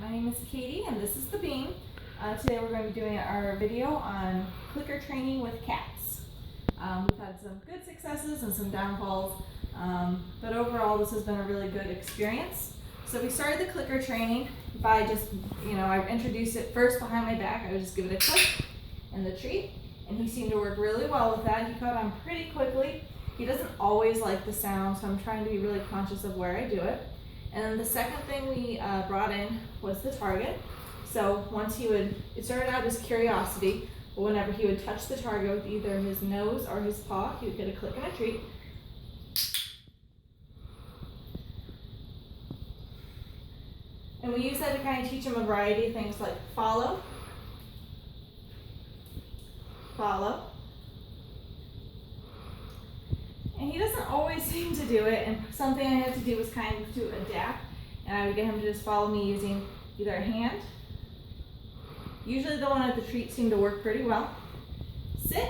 My name is Katie and this is the Bean. Today we're going to be doing our video on clicker training with cats. We've had some good successes and some downfalls, but overall this has been a really good experience. So we started the clicker training by just, I introduced it first behind my back. I would just give it a click and the treat, and he seemed to work really well with that. He caught on pretty quickly. He doesn't always like the sound, so I'm trying to be really conscious of where I do it. And then the second thing we brought in was the target. So once it started out as curiosity, but whenever he would touch the target with either his nose or his paw, he would get a click and a treat. And we use that to kind of teach him a variety of things like follow, follow. And he doesn't always seem to do it, and something I had to do was kind of to adapt, and I would get him to just follow me using either a hand. Usually the one at the treat seemed to work pretty well. Sit.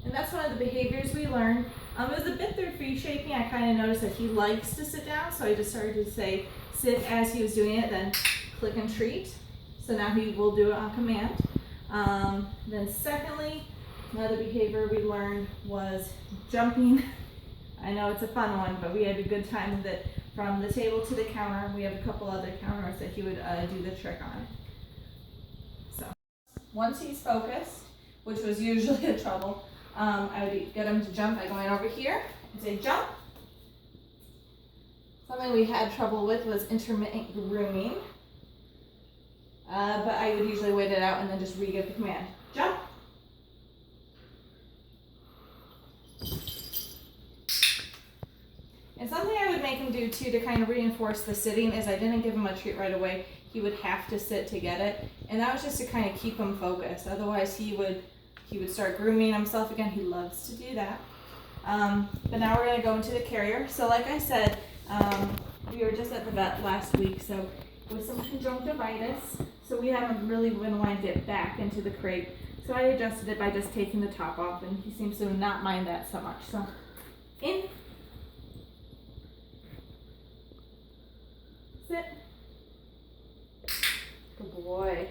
And that's one of the behaviors we learned. It was a bit through free shaping. I kind of noticed that he likes to sit down, so I just started to say sit as he was doing it, then click and treat. So now he will do it on command. Then secondly, another behavior we learned was jumping. I know it's a fun one, but we had a good time with it. From the table to the counter, we have a couple other counters that he would do the trick on. So once he's focused, which was usually a trouble, I would get him to jump by going over here and say jump. Something we had trouble with was intermittent grooming, but I would usually wait it out and then just re-give the command. Jump. And something I would make him do too to kind of reinforce the sitting is I didn't give him a treat right away. He would have to sit to get it. And that was just to kind of keep him focused. Otherwise he would start grooming himself again. He loves to do that. But now we're gonna go into the carrier. So like I said, we were just at the vet last week, so with some conjunctivitis, so we haven't really been wanting to get back into the crate. So I adjusted it by just taking the top off, and he seems to not mind that so much. So in. Sit. Good boy.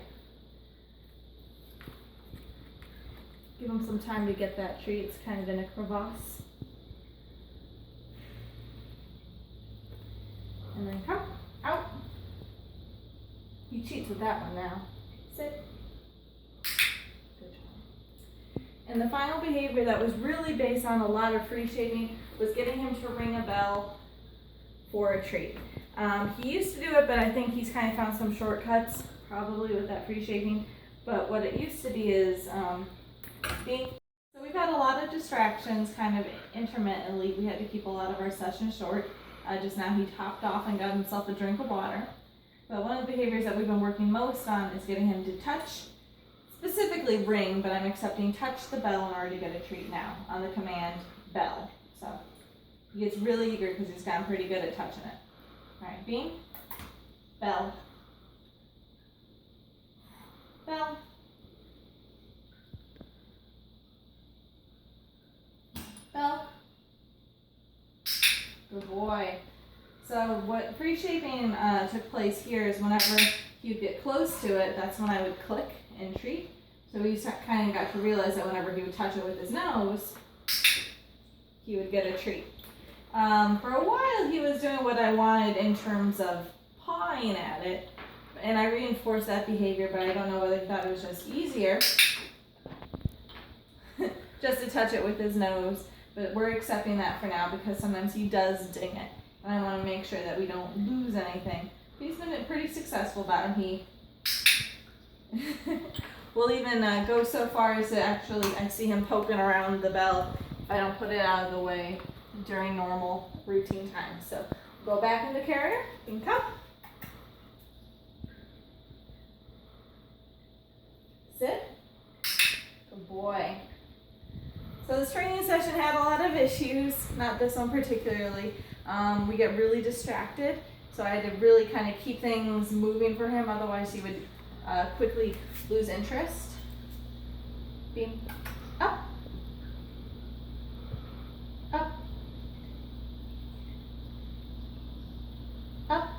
Give him some time to get that treat. It's kind of in a crevasse. And then come out. He cheats with that one now. Sit. Good job. And the final behavior that was really based on a lot of free shaping was getting him to ring a bell for a treat. He used to do it, but I think he's kind of found some shortcuts, probably with that free shaping. But what it used to be is so we've had a lot of distractions kind of intermittently. We had to keep a lot of our sessions short. Just now he hopped off and got himself a drink of water. But one of the behaviors that we've been working most on is getting him to touch, specifically ring, but I'm accepting touch the bell in order to get a treat now on the command bell. So he gets really eager because he's gotten pretty good at touching it. All right, Bean, bell, bell, bell. Good boy. So what free shaping took place here is whenever he'd get close to it, that's when I would click and treat. So we kind of got to realize that whenever he would touch it with his nose, he would get a treat. For a while he was doing what I wanted in terms of pawing at it, and I reinforced that behavior, but I don't know whether he thought it was just easier just to touch it with his nose. But we're accepting that for now because sometimes he does ding it, and I want to make sure that we don't lose anything. He's been pretty successful about it. He will even go so far as to actually, I see him poking around the bell if I don't put it out of the way during normal routine time. So go back in the carrier and come. Sit. Good boy. So this training session had a lot of issues, not this one particularly. We get really distracted, so I had to really kind of keep things moving for him, otherwise he would quickly lose interest. Bean, up, up, up,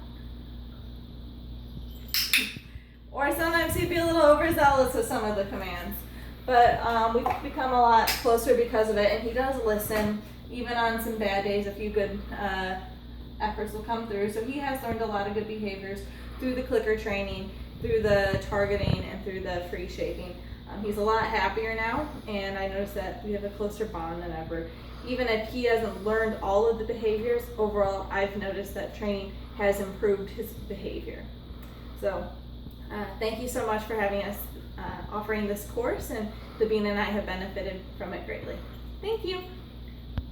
Or sometimes he'd be a little overzealous with some of the commands. But we've become a lot closer because of it, and he does listen. Even on some bad days, a few good efforts will come through. So he has learned a lot of good behaviors through the clicker training, through the targeting, and through the free shaping. He's a lot happier now, and I noticed that we have a closer bond than ever. Even if he hasn't learned all of the behaviors, overall I've noticed that training has improved his behavior. So thank you so much for having us offering this course, and Sabina and I have benefited from it greatly. Thank you.